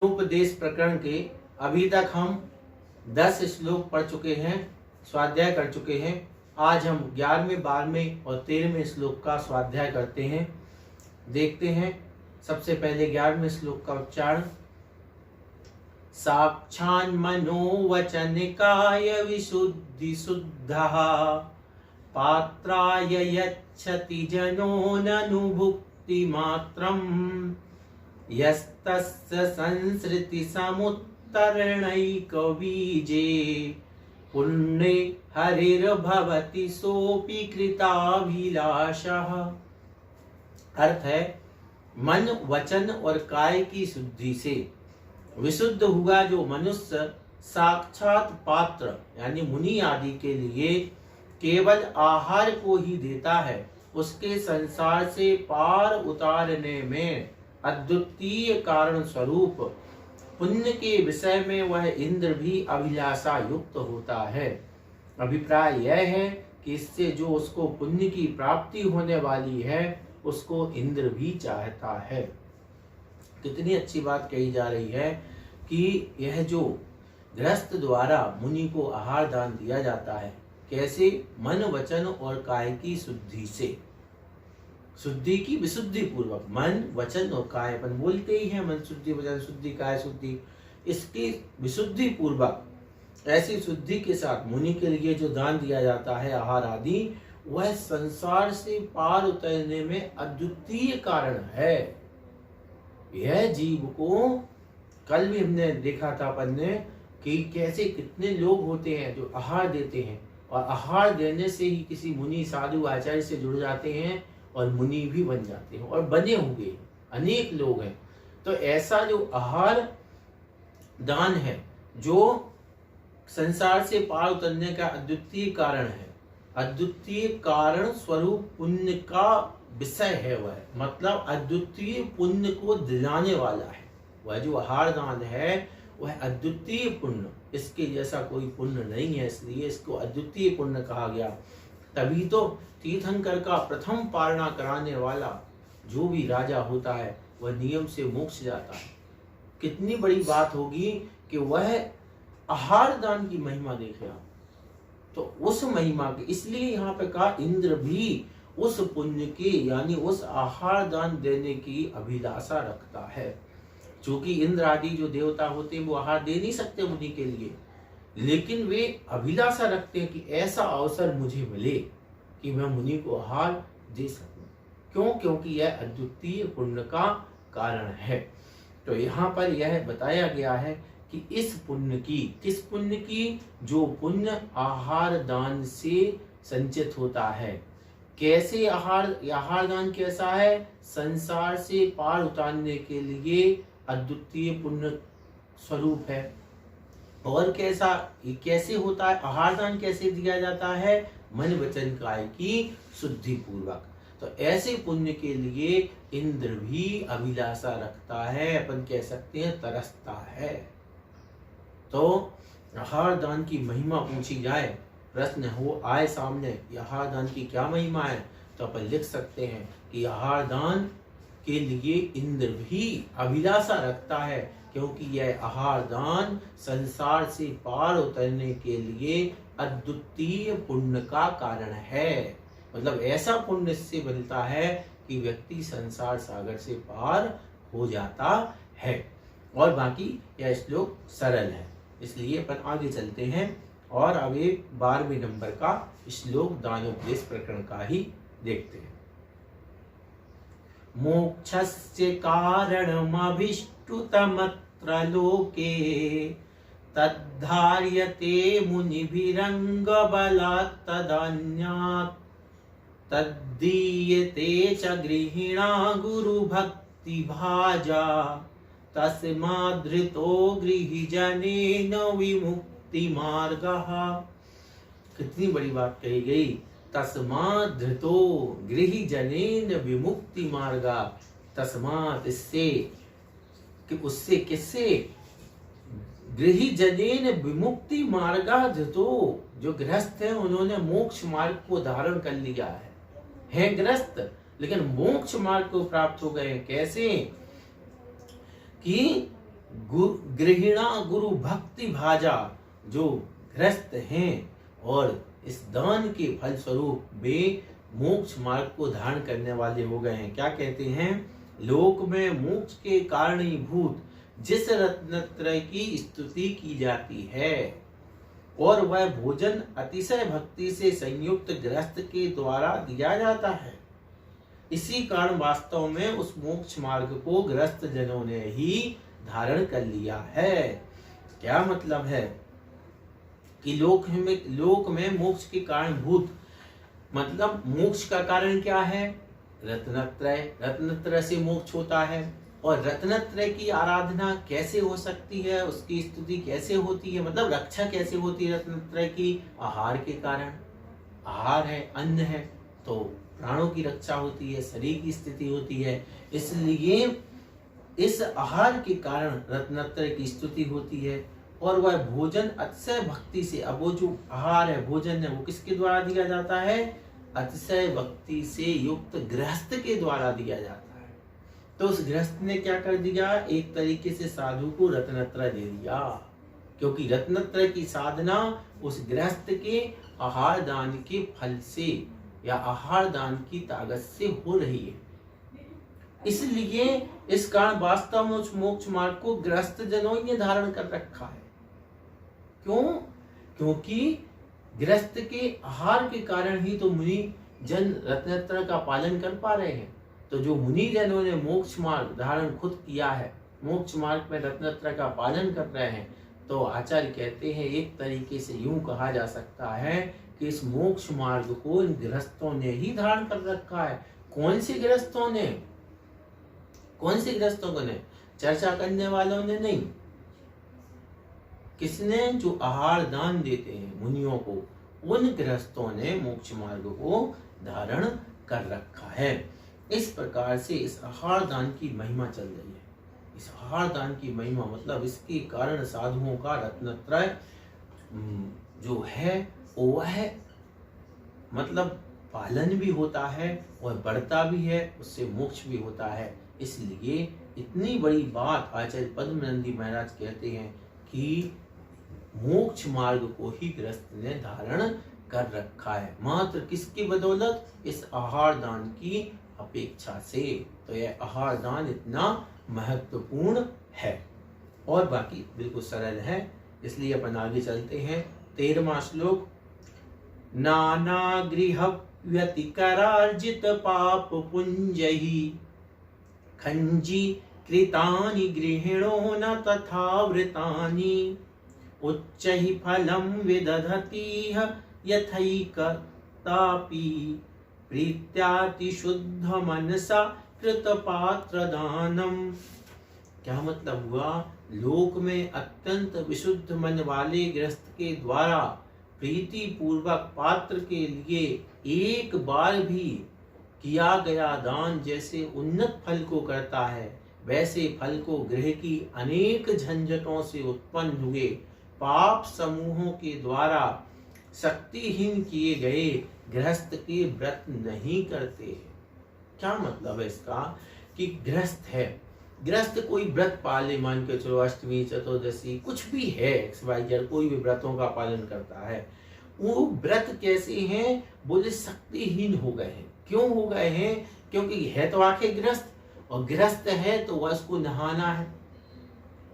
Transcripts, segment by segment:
उपदेश प्रकरण के अभी तक हम 10 श्लोक पढ़ चुके हैं, स्वाध्याय कर चुके हैं। आज हम 11वें, 12वें और 13वें श्लोक का स्वाध्याय करते हैं। देखते हैं सबसे पहले 11वें श्लोक का उच्चारण। साक्षान् मनोवचनिकाय विशुद्धि शुद्धः पात्राय यच्छति जनो ननुभुक्ति मात्रम् यस्तस्य संसृति समुत्तरणैकबीजे पुण्ये हरिर्भवति सोऽपि कृताभिलाषः। अर्थ है, मन, वचन और काय की शुद्धि से विशुद्ध हुआ जो मनुष्य साक्षात पात्र यानी मुनि आदि के लिए केवल आहार को ही देता है, उसके संसार से पार उतारने में अद्वितीय कारण स्वरूप पुण्य के विषय में वह इंद्र भी अभिलाषा युक्त होता है। अभिप्राय यह है कि इससे जो उसको पुण्य की प्राप्ति होने वाली है उसको इंद्र भी चाहता है। कितनी अच्छी बात कही जा रही है कि यह जो गृहस्थ द्वारा मुनि को आहार दान दिया जाता है, कैसे? मन, वचन और काय की शुद्धि से। शुद्धि की विशुद्धि पूर्वक मन, वचन और काय, अपन बोलते ही हैं मन शुद्धि, वचन शुद्धि, काय शुद्धि, इसकी विशुद्धि पूर्वक ऐसी शुद्धि के साथ मुनि के लिए जो दान दिया जाता है आहार आदि, वह संसार से पार उतरने में अद्वितीय कारण है। यह जीव को कल भी हमने देखा था अपन ने कि कैसे कितने लोग होते हैं जो आहार देते हैं और आहार देने से ही किसी मुनि, साधु, आचार्य से जुड़ जाते हैं और मुनि भी बन जाते हैं और बने हुए अनेक लोग हैं। तो ऐसा जो आहार दान है जो संसार से पार उतरने का अद्वितीय कारण है, अद्वितीय कारण स्वरूप पुण्य का विषय है, वह मतलब अद्वितीय पुण्य को दिलाने वाला है। वह जो आहार दान है वह अद्वितीय पुण्य, इसके जैसा कोई पुण्य नहीं है, इसलिए इसको अद्वितीय पुण्य कहा गया। तभी तो तीर्थंकर का प्रथम पारणा कराने वाला जो भी राजा होता है वह नियम से मोक्ष जाता है। कितनी बड़ी बात होगी कि वह आहार दान की महिमा देखे आप, तो उस महिमा के, इसलिए यहाँ पे कहा इंद्र भी उस पुण्य की यानी उस आहार दान देने की अभिलाषा रखता है। क्योंकि इंद्र आदि जो देवता होते हैं वो आहार दे नहीं सकते मुनि के लिए, लेकिन वे अभिलाषा रखते हैं कि ऐसा अवसर मुझे मिले कि मैं मुनि को आहार दे सकूं। क्यों? क्योंकि यह अद्वितीय पुण्य का कारण है। तो यहाँ पर यह बताया गया है कि इस पुण्य की, किस पुण्य की? जो पुण्य आहार दान से संचित होता है। कैसे आहार दान कैसा है? संसार से पार उतारने के लिए अद्वितीय पुण्य स्वरूप है। और कैसे होता है आहार दान? कैसे दिया जाता है? मन, वचन, काय की शुद्धि पूर्वक। तो ऐसे पुण्य के लिए इंद्र भी अभिलाषा रखता है, अपन कह सकते हैं तरसता है। तो आहार दान की महिमा पूछी जाए, प्रश्न हो आए सामने, आहार दान की क्या महिमा है, तो अपन लिख सकते हैं कि आहार दान के लिए इंद्र भी अभिलाषा रखता है, क्योंकि यह आहार दान संसार से पार उतरने के लिए अद्वितीय पुण्य का कारण है। मतलब ऐसा पुण्य इससे बनता है कि व्यक्ति संसार सागर से पार हो जाता है। और बाकी यह श्लोक सरल है, इसलिए अपन आगे चलते हैं और अब 12वें नंबर का श्लोक दानोपदेश प्रकरण का ही देखते हैं। मोक्षस्य कारणमभिष्टुतमत्र लोके तद्धार्यते मुनिभिरंगबलात् तदन्यात् तद्दीयते च गृहिणा गुरुभक्तिभाजा तस्माद्धृतो गृहीजनेन विमुक्तिमार्गः। कितनी बड़ी बात कही गई। तस्मात् धृतो गृहीजनेन विमुक्ति मार्गा। तस्मात्, इससे कि उससे, किससे? गृहीजनेन विमुक्ति मार्गा धृतो, जो गृहस्थ है उन्होंने मोक्ष मार्ग को धारण कर लिया है गृहस्थ, लेकिन मोक्ष मार्ग को प्राप्त हो गए। कैसे? कि गृहिणा गुरु भक्ति भाजा, जो ग्रस्त हैं और इस दान के फल स्वरूप वे मोक्ष मार्ग को धारण करने वाले हो गए हैं। क्या कहते हैं? लोक में मोक्ष के कारणीभूत जिस रत्नत्रय की स्तुति की जाती है और वह भोजन अतिशय भक्ति से संयुक्त गृहस्थ के द्वारा दिया जाता है, इसी कारण वास्तव में उस मोक्ष मार्ग को गृहस्थ जनों ने ही धारण कर लिया है। क्या मतलब है कि लोक में मोक्ष के कारणभूत, मतलब मोक्ष का कारण क्या है? रत्नत्रय। रत्नत्रय से मोक्ष होता है। और रत्नत्रय की आराधना कैसे हो सकती है, उसकी स्तुति कैसे होती है, मतलब रक्षा कैसे होती है रत्नत्रय की? आहार के कारण। आहार है, अन्न है, तो प्राणों की रक्षा होती है, शरीर की स्थिति होती है। इसलिए इस आहार के कारण रत्नत्रय की स्तुति होती है। और वह भोजन अतिशय भक्ति से, अब वो जो आहार है, भोजन है, वो किसके द्वारा दिया जाता है? अतिशय भक्ति से युक्त गृहस्थ के द्वारा दिया जाता है। तो उस गृहस्थ ने क्या कर दिया? एक तरीके से साधु को रत्नत्रय दे दिया, क्योंकि रत्नत्रय की साधना उस गृहस्थ के आहार दान के फल से या आहार दान की ताकत से हो रही है। इसलिए इस कारण वास्तव में उस मोक्ष मार्ग को गृहस्थ जनों ने धारण कर रखा है। क्यों? क्योंकि गृहस्थ के आहार के कारण ही तो मुनि जन रत्नत्रय का पालन कर पा रहे हैं। तो जो मुनि जनों ने मोक्ष मार्ग धारण खुद किया है, मोक्ष मार्ग में रत्नत्रय का पालन कर रहे हैं, तो आचार्य कहते हैं एक तरीके से यूं कहा जा सकता है कि इस मोक्ष मार्ग को इन गृहस्थों ने ही धारण कर रखा है। कौन से गृहस्थों ने? कौन से गृहस्थों को ने? चर्चा करने वालों ने नहीं। किसने? जो आहार दान देते हैं मुनियों को, उन गृहस्थों ने मोक्ष मार्ग को धारण कर रखा है। इस प्रकार से इस आहार दान की महिमा चल रही है। इस आहार दान की महिमा मतलब इसके कारण साधुओं का रत्नत्रय जो है वह मतलब पालन भी होता है और बढ़ता भी है, उससे मोक्ष भी होता है। इसलिए इतनी बड़ी बात आचार्य पद्मनंदी महाराज कहते हैं कि मोक्ष मार्ग को ही गृहस्थ ने धारण कर रखा है, मात्र किसकी बदौलत? इस आहार दान की अपेक्षा से। तो यह आहार दान इतना महत्वपूर्ण है और बाकी बिल्कुल सरल है। इसलिए अपन आगे चलते हैं। 13वां श्लोक। नाना गृह व्यतिकरार्जित पाप पुंजहि खंजी कृतानि गृहिणो न तथा वृतानि उच्चहि फलं विदधतीह यथैकतापि प्रीत्याति शुद्ध मनसा कृतपात्र दानम। क्या मतलब हुआ? लोक में अत्यंत विशुद्ध मन वाले गृहस्थ के द्वारा प्रीति पूर्वक पात्र के लिए एक बार भी किया गया दान जैसे उन्नत फल को करता है, वैसे फल को गृह की अनेक झंझटों से उत्पन्न हुए पाप समूहों के द्वारा शक्तिहीन किए गए गृहस्थ के व्रत नहीं करते। क्या मतलब है इसका? कि गृहस्थ है, गृहस्थ कोई व्रत पाले, मान के चलो अष्टमी चतुर्दशी कुछ भी है, XYZ कोई भी व्रतों का पालन करता है, वो व्रत कैसे हैं? बोले शक्तिहीन हो गए हैं। क्यों हो गए हैं? क्योंकि है तो आखिर गृहस्थ, और गृहस्थ है तो वह उसको नहाना है,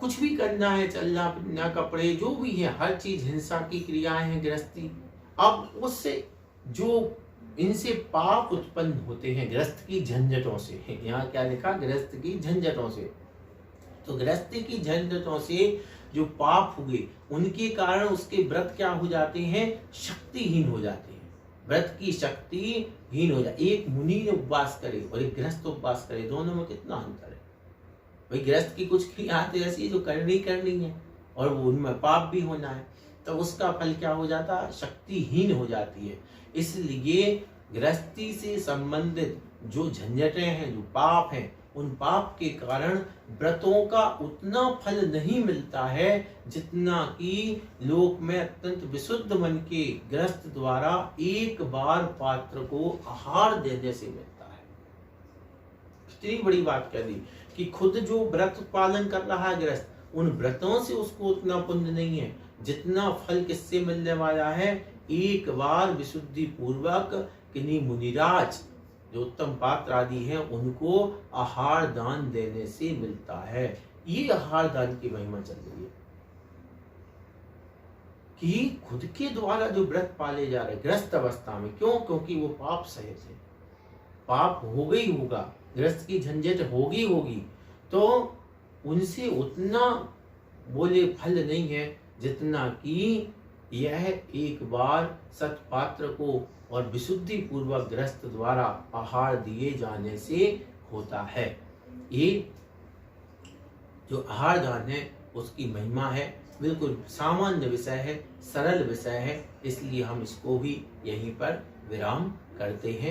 कुछ भी करना है, चलना फिरना, कपड़े जो भी है, हर चीज हिंसा की क्रियाएं हैं गृहस्थी। अब उससे जो इनसे पाप उत्पन्न होते हैं गृहस्थ की झंझटों से, यहाँ क्या लिखा? गृहस्थ की झंझटों से। तो गृहस्थी की झंझटों से जो पाप हुए उनके कारण उसके व्रत क्या हो जाते हैं? शक्तिहीन हो जाते हैं। व्रत की शक्तिहीन हो जाए। एक मुनि ने उपवास करे और एक गृहस्थ उपवास करे, दोनों में कितना अंतर है? भाई गृहस्थ की कुछ क्रियाएं ऐसी जो करनी है और वो उनमें पाप भी होना है, तो उसका फल क्या हो जाता है? शक्तिहीन हो जाती है। इसलिए गृहस्थी से संबंधित जो झंझटें हैं, जो पाप हैं, उन पाप के कारण व्रतों का उतना फल नहीं मिलता है जितना कि लोक में अत्यंत विशुद्ध मन के गृहस्थ द्वारा एक बार पात्र को आहार देने से मिलता है। कितनी बड़ी बात कह दी कि खुद जो व्रत पालन कर रहा है गृहस्थ, उन व्रतों से उसको उतना पुण्य नहीं है जितना फल किससे मिलने वाला है, एक बार विशुद्धि पूर्वक किन्हीं मुनिराज जो उत्तम पात्र आदि हैं उनको आहार दान देने से मिलता है। ये आहार दान की महिमा चल रही है कि खुद के द्वारा जो व्रत पाले जा रहे ग्रस्त अवस्था में, क्यों? क्योंकि वो पाप सहित है, पाप हो गई होगा, ग्रस्त की झंझट होगी होगी, तो उनसे उतना बोले फल नहीं है जितना कि यह एक बार सत्पात्र को और विशुद्धि पूर्वक ग्रस्त द्वारा आहार दिए जाने से होता है। ये जो आहार दान है उसकी महिमा है, बिल्कुल सामान्य विषय है, सरल विषय है, इसलिए हम इसको भी यहीं पर विराम करते हैं।